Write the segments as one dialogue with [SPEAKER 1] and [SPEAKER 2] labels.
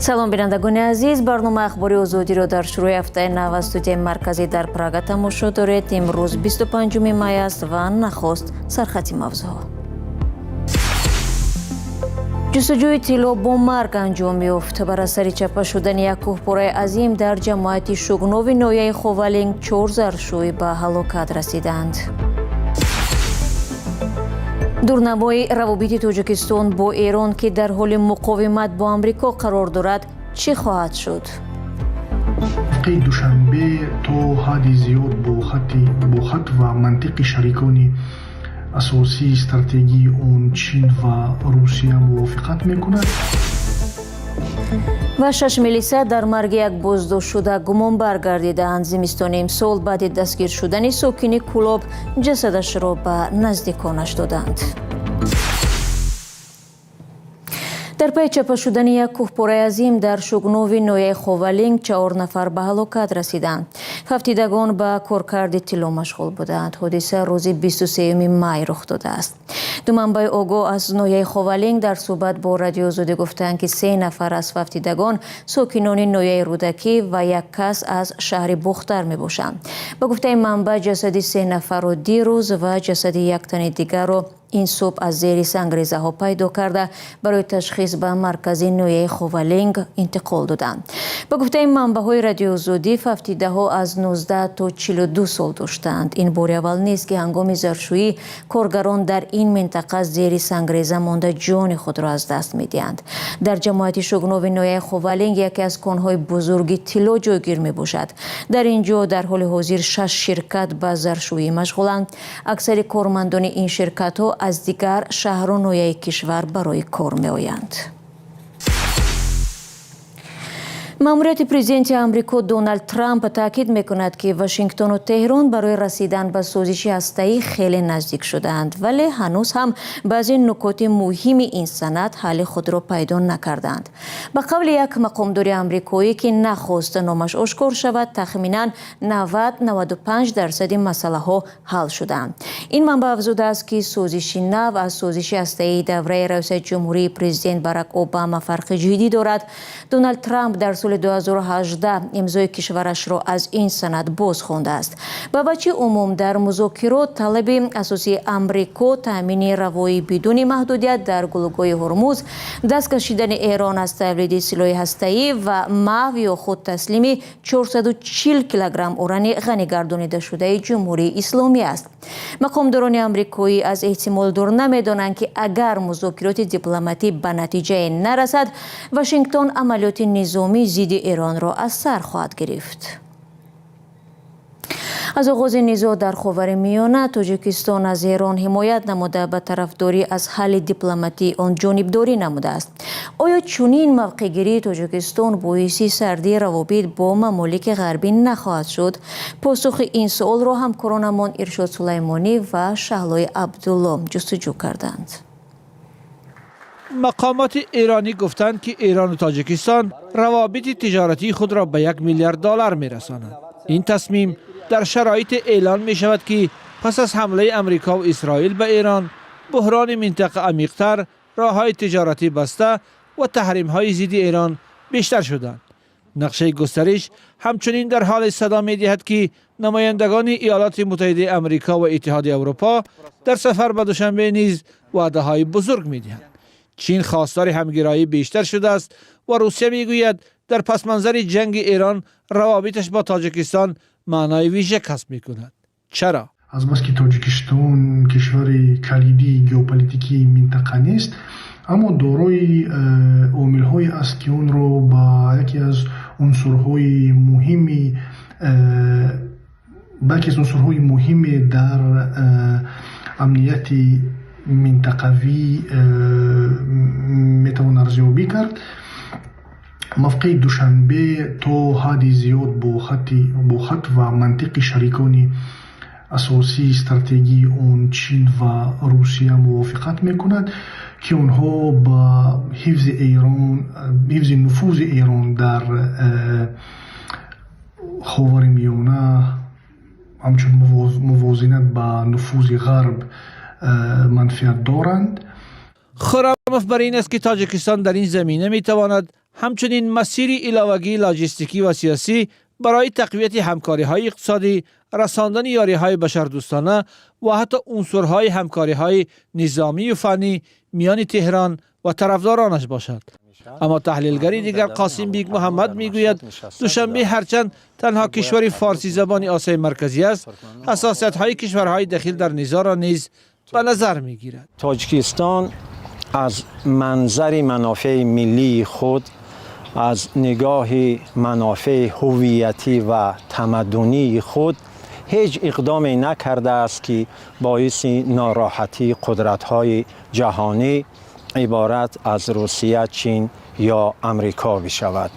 [SPEAKER 1] салом бинандагони азиз, барнома ахбори озодиро дар шурӯи ҳафтаи нав аз студияи марказӣ дар Прага тамошо доред. Имрӯз 25 май аст ва нахост сархати мавзӯъ. ҷустуҷӯи тилло бо марг анҷом ёфт. бар асари чапа шудани як кӯҳпораи азим дар ҷамоати шугнови ноҳияи Ховалинг 4 заршӯй ба ҳалокат расиданд. дурнамои равобити Тоҷикистон бо Эрон ки дар ҳоли муқовимат бо Амрико қарор дорад, чӣ хоҳад шуд?
[SPEAKER 2] душанбе то ҳадди зиёд бо хат ва мантиқи шарикони асосии стратегии он Чин ва Русия мувофиқат мекунад.
[SPEAKER 1] ва 6 милиса дар марги як боздоштшуда гумонбар гардиданд. зимистони имсол баъди дастгир шудани сокини Кӯлоб ҷасадашро ба наздиконаш доданд. дар пайи чапа шудани як кӯҳпораи азим дар шугнови ноҳияи Ховалинг 4 нафар ба ҳалокат расиданд. ҳафтидагон ба коркарди тилло машғул буданд. ҳодиса рӯзи 23 май рух додааст. ду манбаи огоҳ аз ноҳияи Ховалинг дар суҳбат бо радиои Озодӣ гуфтанд ки 3 нафар аз ҳафтидагон сокинони ноҳияи Рӯдакӣ ва як кас аз шаҳри Бухтар мебошанд. ба гуфтаи манбаъ ҷасади 3 нафарро дирӯз ва ҷасади як тани дигарро ин субҳ аз зери сангрезаҳо пайдо карда барои ташхис ба маркази ноҳияи Ховалинг интиқол доданд. ба гуфтаи манбаъҳои радиои Озодӣ ҳафтидаҳо аз 19 то 42 сол доштанд. ин бори аввал нест ки ҳангоми заршӯӣ коргарон дар ин минтақа зери сангреза монда ҷони худро аз даст медиҳанд. дар ҷамоати шугнови ноҳияи Ховалинг яке аз конҳои бузурги тилло ҷойгир мебошад. дар ин ҷо дар ҳоли ҳозир 6 ширкат ба заршӯӣ машғуланд. аксари кормандони ин ширкатҳо аз дигар шаҳру ноҳияи кишвар барои кор меоянд. маъмурияти президенти Амрико Дональд Трамп таъкид мекунад ки Вашингтону Теҳрон барои расидан ба созиши ҳастаӣ хеле наздик шудаанд, вале ҳанӯз ҳам баъзе нукоти муҳими ин санад ҳалли худро пайдо накардаанд. ба қавли як мақомдори амрикоӣ ки нахост номаш ошкор шавад, тахминан 90-95% масъалаҳо ҳал шудаанд. ин манбаъ афзудааст ки созиши нав аз созиши ҳастаии давраи раиси ҷумҳурии президент Барак Обама фарқи ҷиддӣ дорад. Дональд Трамп дар соли 2018 имзои кишварашро аз ин санад боз хондааст. ба ваҷҳи умум дар музокирот талаби асосии Амрико таъмини равои бидуни маҳдудият дар гулӯгоҳи Ҳормуз, даст кашидани Эрон аз тавлиди силоҳи ҳастаӣ ва маҳв ё худ таслими 440 килограмм урани ғанӣ гардонидашудаи ҷумҳурии исломӣ аст. мақомдорони амрикоӣ аз эҳтимол дур намедонанд ки агар музокироти дипломатӣ ба натиҷае нарасад, Вашингтон амалиёти низомӣ зидди Эронро аз сар хоҳад гирифт. аз оғози низоъ дар Ховари Миёна, Тоҷикистон аз Эрон ҳимоят намуда ба тарафдорӣ аз ҳалли дипломатии он ҷонибдорӣ намудааст. оё чунин мавқеъгирии Тоҷикистон боиси сардии равобит бо мамолики ғарбӣ нахоҳад шуд? посухи ин суолро ҳамкоронамон Иршод Сулаймонӣ ва Шаҳлои Абдулло ҷустуҷӯ карданд.
[SPEAKER 3] مقامات ایرانی گفتند که ایران و تاجیکستان روابط تجارتی خود را به $1 میلیارد میرسانند. این تصمیم در شرایط اعلان می شود که پس از حمله امریکا و اسرائیل به ایران، بحران منطقه عمیق‌تر، راه‌های تجارتی بسته و تحریم‌های ضد ایران بیشتر شدند. نقشه گسترش همچنین در حال صدا می دهد که نمایندگان ایالات متحده آمریکا و اتحاد اروپا در سفر به دوشنبه نیز وعده‌های بزرگ می دهند. چین خواستار همگرایی بیشتر شده است و روسیه میگوید در پس منظر جنگ ایران روابطش با تاجیکستان معنای ویژه کسب میکند. چرا؟
[SPEAKER 2] از بس که تاجیکستان کشور کلیدی ژئوپلیتیکی منطقه نیست، اما دارای عامل‌هایی است که اون رو با یکی از عنصرهای مهمی در امنیت منطقوی میتوان ارزیابی کرد. موقع دوشنبه تا حدی زیاد با خط و منطق شریکان اساسی استراتژی اون چین و روسیه موافقت میکند که اونها با حفظ نفوذ ایران در خاورمیانه همچون موازنت با نفوذ غرب منفعت دارند.
[SPEAKER 3] خرامف بر این است که تاجیکستان در این زمینه می تواند همچنین مسیری علاوگی لاجستیکی و سیاسی برای تقویت همکاری‌های اقتصادی، رساندن یاری‌های بشردوستانه و حتی عنصرهای همکاری‌های نظامی و فنی میان تهران و طرفدارانش باشد. اما تحلیلگری دیگر قاسم بیگ محمد میگوید دوشنبه هرچند تنها کشور فارسی زبان آسیای مرکزی است، حساسیت‌های کشورهای دخیل در نزاع را نیز به نظر میگیرد.
[SPEAKER 4] تاجیکستان از منظر منافع ملی خود، از نگاه منافع هویتی و تمدنی خود هیچ اقدامی نکرده است که باعث ناراحتی قدرت‌های جهانی عبارت از روسیه، چین یا امریکا بشود.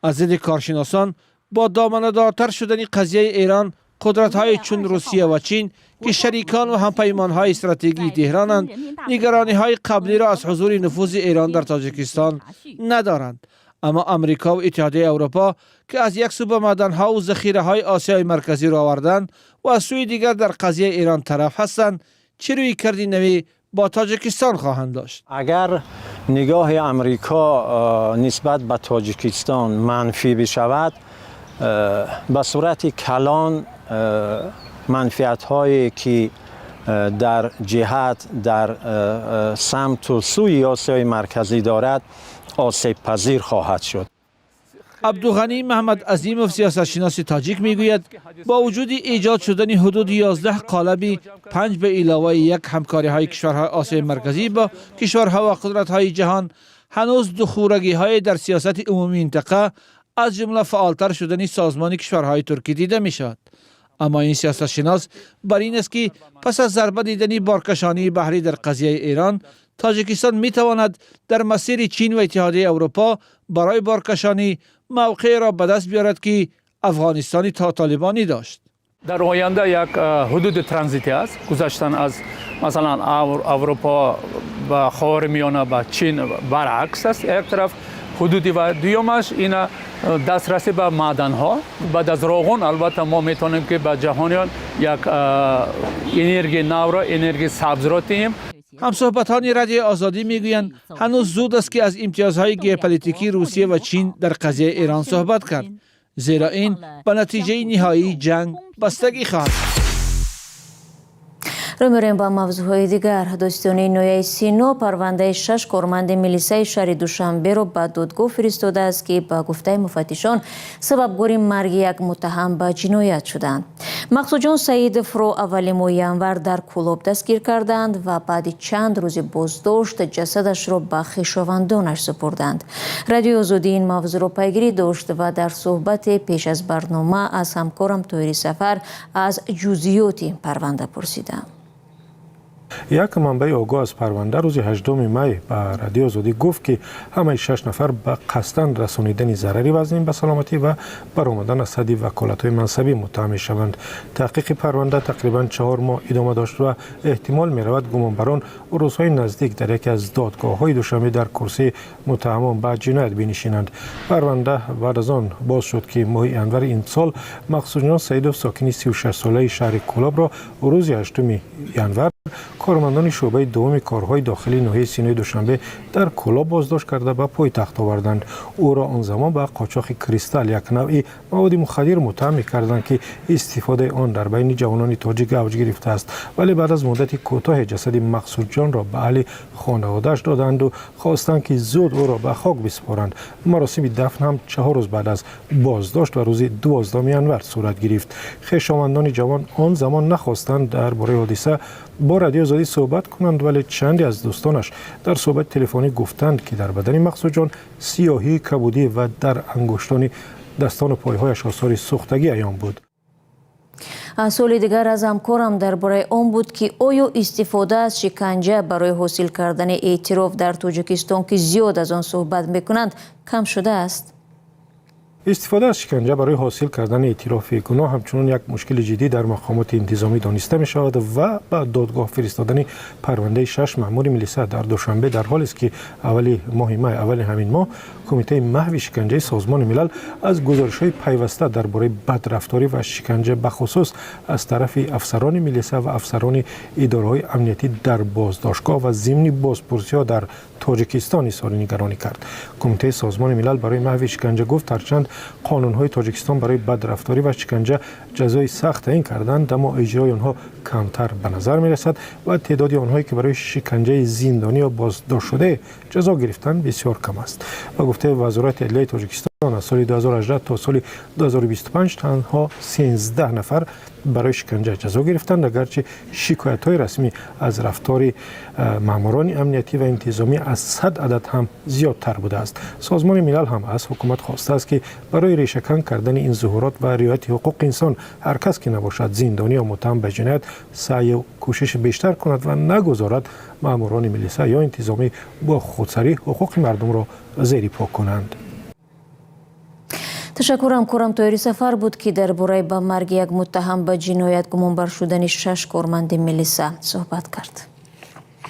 [SPEAKER 3] از دید کارشناسان با دامنه‌دارتر شدن قضیه ایران، قدرت‌های چون روسیه و چین که شریکان و همپیمان‌های استراتژیکی تهرانند، نگرانی‌های قبلی را از حضور نفوذ ایران در تاجیکستان ندارند. اما امریکا و اتحادیه اروپا که از یک سو به معدن‌ها و ذخیره‌های آسیای مرکزی را آوردند و از سوی دیگر در قضیه ایران طرف هستند، چه رویکردی نوی با تاجیکستان خواهند داشت؟
[SPEAKER 4] اگر نگاه امریکا نسبت به تاجیکستان منفی بشود، به صورت کلان منفعت‌هایی که در جهت در سمت و سوی آسیای مرکزی دارد آسیب پذیر خواهد شد.
[SPEAKER 3] عبدالغنی محمد عظیموف سیاستشناس تاجیک میگوید با وجود ایجاد شدن حدود 11 قالب 5 به علاوه یک همکاری‌های کشورهای آسیای مرکزی با کشورها و قدرت‌های جهان، هنوز دخورگی‌های در سیاست عمومی منطقه از جمله فعالتر شدن سازمان کشورهای ترکی دیده می‌شود. اما این سیاستشناس بر این است که پس از ضربه دیدن بارکشانی بحری در قضیه ایران، تاجیکستان می‌تواند در مسیر چین و اتحادیه اروپا برای بارکشانی موقع را به دست بیارد که افغانستانی تا طالبانی داشت.
[SPEAKER 5] در آینده یک حدود ترانزیتی است، گذشتن از مثلا اروپا و خاورمیانه به چین برعکس است. یک طرف حدودی و دومش این دسترسی به معدن ها. بعد از روغن البته ما میتونیم که به جهانیان یک انرژی نو را انرژی سبز را تیم.
[SPEAKER 3] همصحبتان رادیو آزادی میگویند هنوز زود است که از امتیازهای ژئوپلیتیکی روسیه و چین در قضیه ایران صحبت کرد، زیرا این به نتیجه نهایی جنگ بستگی خواهد.
[SPEAKER 1] رو میریم با موضوعهای دیگر. دوستانی نویای سینو پرونده 6 کارمند میلیسای شهر دوشنبه رو به دادگاه فرستاده است که با گفته مفتشان سببگوی مرگ یک متهم به جنایت شدند. مقصود جان سعید فرو اول ماه ینور در کلاب دستگیر کردند و بعد چند روز بازداشت جسدش را به خویشاوندانش سپردند. رادیو آزادی این موضوع را پیگیری داشت و در صحبت پیش از برنامه از همکارم طاهر سفر از جزئیات این پرونده پرسیدم.
[SPEAKER 6] یک منبع آگاه از پرونده روز 18 می به رادیو آزادی گفت که همه 6 نفر به قصداً رسانیدن ضرری وزین به سلامتی و برآمدن از حد وکالت‌های منصبی متهم شوند. تحقیق پرونده تقریباً 4 ماه ادامه داشت و احتمال می‌رود گمانبران روزهای نزدیک در یکی از دادگاه‌های دوشنبه در کرسی متهمان به جنایت بنشینند. پرونده بعد از آن باز شد که ماه انور این سال مقصود جان سعیدوف ساکن 36 ساله شهر کلاب را روز 8 ینور کارمندان شعبه دوم کارهای داخلی ناحیه سینوی دوشنبه در کلاب بازداشت کرده به پایتخت آوردند. او را آن زمان به قاچاق کریستال، یک نوع مواد مخدر، متهم کردند که استفاده آن در بین جوانان تاجیک اوج گرفته است، ولی بعد از مدتی کوتاه جسد مقصود جان را به اهل خانواده‌اش دادند و خواستند که زود او را به خاک بسپارند. مراسم دفن هم 4 روز بعد از بازداشت و روز 12 ینور صورت گرفت. خویشاوندان جوان آن زمان نخواستند درباره حادثه با رادیو آزادی صحبت کنند، ولی چندی از دوستانش در صحبت تلفنی گفتند که در بدن مقصود جان سیاهی کبودی و در انگشتان دستان و پایهایش آثار سوختگی عیان بود.
[SPEAKER 1] سوال دیگر از همکارم درباره آن بود که آیا استفاده از شکنجه برای حاصل کردن اعتراف در تاجیکستان که زیاد از آن صحبت میکنند کم شده است؟
[SPEAKER 6] استفاده از شکنجه برای حاصل کردن اعتراف گناه همچنین یک مشکل جدی در مقامات انتظامی دانسته می شود و به دادگاه فرستادن پرونده 6 مأمور ملیسا در دوشنبه در حالی است که اول همین ماه کمیته محو شکنجه سازمان ملل از گزارش‌های پیوسته درباره بدرفتاری و شکنجه بخصوص از طرف افسران ملیسا و افسران اداره‌های امنیتی در بازداشتگاه و ضمن بازپرسی‌ها در تاجیکستان اظهار نگرانی کرد. کمیته سازمان ملل برای محو شکنجه گفت هرچند قانون‌های تاجیکستان برای بدرفتاری و شکنجه جزای سخت تعیین کردند اما اجرای آنها کمتر به نظر می‌رسد و تعداد آنهایی که برای شکنجه زندانی یا بازداشت شده جزا گرفتند بسیار کم است. و گفته وزارت عدلیه تاجیکستان از سال 2018 تا سال 2025 تنها 13 نفر برای شکنجه جزا گرفتند اگرچه شکایت‌های رسمی از رفتار ماموران امنیتی و انتظامی از 100 عدد هم زیادتر بوده است. سازمان ملل هم از حکومت خواسته است که برای ریشه‌کن کردن این ظهورات و رعایت حقوق انسان هر کس که نباشد زندانی یا متهم به جنایت سعی و کوشش بیشتر کند و نگذارد ماموران ملیسا یا انتظامی با خودسری حقوق مردم را زیر پا کنند.
[SPEAKER 1] تشکرم کورم تویری سفر بود که درباره به مرگ یک متهم به جنایت گمانبر شدن 6 کارمند ملیسا صحبت کرد.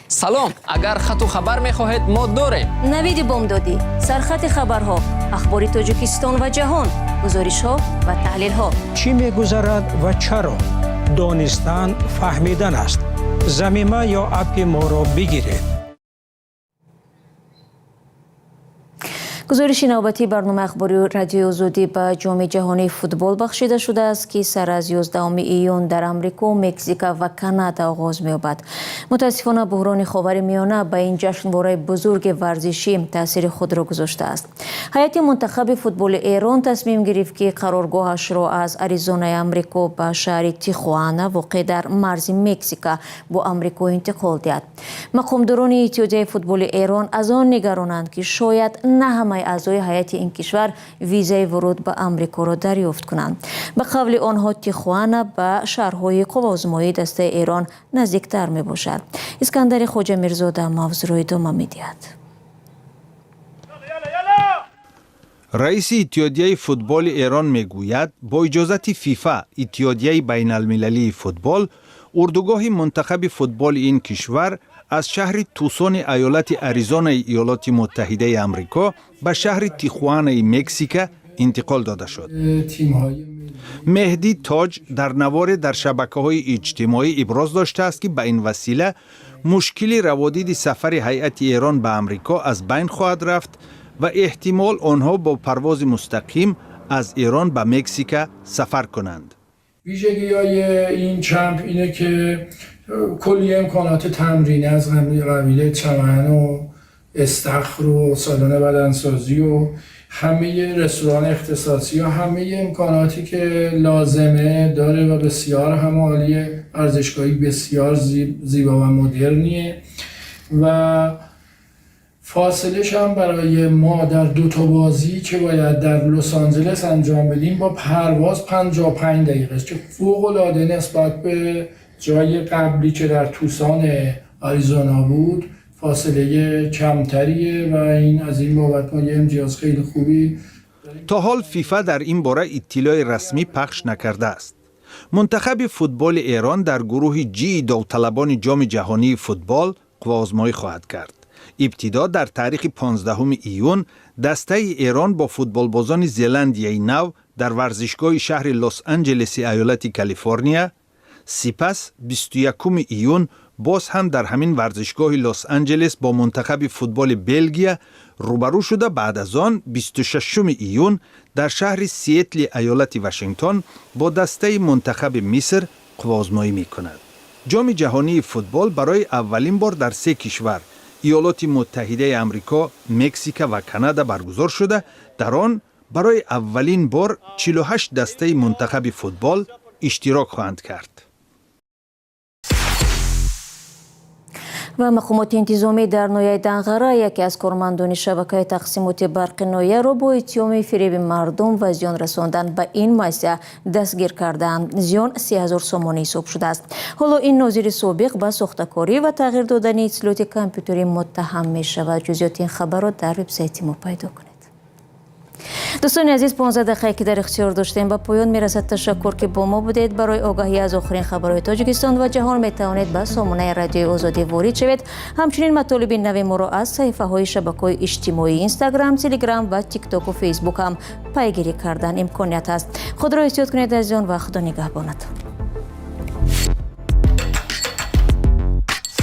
[SPEAKER 7] سلام، اگر خط و خبر می‌خواهید ما داریم.
[SPEAKER 1] نوید بامدادی، سرخط خبرها، اخبار تاجیکستان و جهان، گزارش‌ها و تحلیل‌ها.
[SPEAKER 8] چی می‌گذرد و چرا؟ دانستن فهمیدن است. ضمیمه یا اپ ما را بگیرید.
[SPEAKER 1] گزارش نوبتی برنامه اخباری رادیو آزادی به جام جهانی فوتبال بخشیده شده است که سر از 11 ایون در آمریکا، مکزیک و کانادا آغاز می‌یابد. متاسفانه بحران خاورمیانه به این جشنواره بزرگ ورزشی تاثیر خود را گذاشته است. هیئت منتخب فوتبال ایران تصمیم گرفت که قرارگاهش را از آریزونا آمریکا به شهر تیخوانا واقع در مرز مکزیک با آمریکا انتقال دهد. مقامداران اتحادیه فوتبال ایران از آن نگرانند که شاید نه همه اعضای هیئت این کشور ویزای ورود به آمریکا را دریافت کنند. به قول آنها تیخوانا به شهرهای قوازمایی دسته ایران نزدیکتر می باشد. اسکندر خوجا میرزاده موضوع را ادامه می دهد.
[SPEAKER 9] رئیس اتحادیه فوتبال ایران میگوید با اجازت فیفا اتحادیه بین المللی فوتبال اردوگاه منتخب فوتبال این کشور از شهر توسون ایالت آریزونا ایالات متحده آمریکا به شهر تیخوانا مکزیک انتقال داده شد. مهدی تاج در نوار در شبکه‌های اجتماعی ابراز داشته است که به این وسیله مشکل روادید سفر هیئت ایران به آمریکا از بین خواهد رفت و احتمال آنها با پرواز مستقیم از ایران به مکزیک سفر کنند.
[SPEAKER 10] ویژگی‌های این کمپ اینه که کلی امکانات تمرینی از قبیل چمن و استخر و سالن بدنسازی و همه رستوران اختصاصی و همه امکاناتی که لازمه داره و بسیار هم عالیه. ورزشگاهی بسیار زیبا و مدرنیه و فاصلش هم برای ما در 2 بازی که باید در لس آنجلس انجام بدیم با پرواز 55 دقیقه است که فوق‌العاده نسبت به جای قبلی که در توسان آریزونا بود فاصله کمتریه و این از این بابت ما یه امتیاز خیلی خوبی.
[SPEAKER 9] تا حال فیفا در این باره اطلاع رسمی پخش نکرده است. منتخب فوتبال ایران در گروه جی داوطلبان جام جهانی فوتبال قوازمایی خواهد کرد. ابتدا در تاریخ 15 ایون دسته ایران با فوتبالبازان زلندیای نو در ورزشگاه شهر لس آنجلس ایالت کالیفرنیا، سپس 21 ایون باز هم در همین ورزشگاه لس آنجلس با منتخب فوتبال بلژیم روبرو شده. بعد از آن 26 ایون در شهر سیاتل ایالت واشنگتن با دسته منتخب مصر قوازمایی می کند. جام جهانی فوتبال برای اولین بار در 3 کشور ایالات متحده آمریکا، مکزیک و کانادا برگزار شده. در آن برای اولین بار 48 دسته منتخب فوتبال اشتراک خواهند کرد.
[SPEAKER 1] و مقامات انتظامی در ناحیه دنغره یکی از کارمندان شبکه تقسیمات برق ناحیه را با اتهام فریب مردم و زیان رساندن به این مؤسسه دستگیر کردند. زیان 30,000 سومانی حساب شده است. حالا این ناظر سابق به ساختکاری و تغییر دادن اطلاعات کامپیوتری متهم می شود. جزئیات این خبر را در وبسایت ما پیدا کنید. دوستان عزیز 15 دقیقه که در اختیار داشتیم به پایان میرسد. تشکر که با ما بودید. برای آگاهی از آخرین خبرهای تاجیکستان و جهان میتوانید به سامانه رادیو آزادی وارد شوید. همچنین مطالب نو ما را از صفحه های شبکه‌های اجتماعی اینستاگرام، تلگرام و تیک تاک و فیسبوک هم پیگیری کردن امکانیت است. خود را احتیاط کنید عزیزان و خدا نگهبانتان.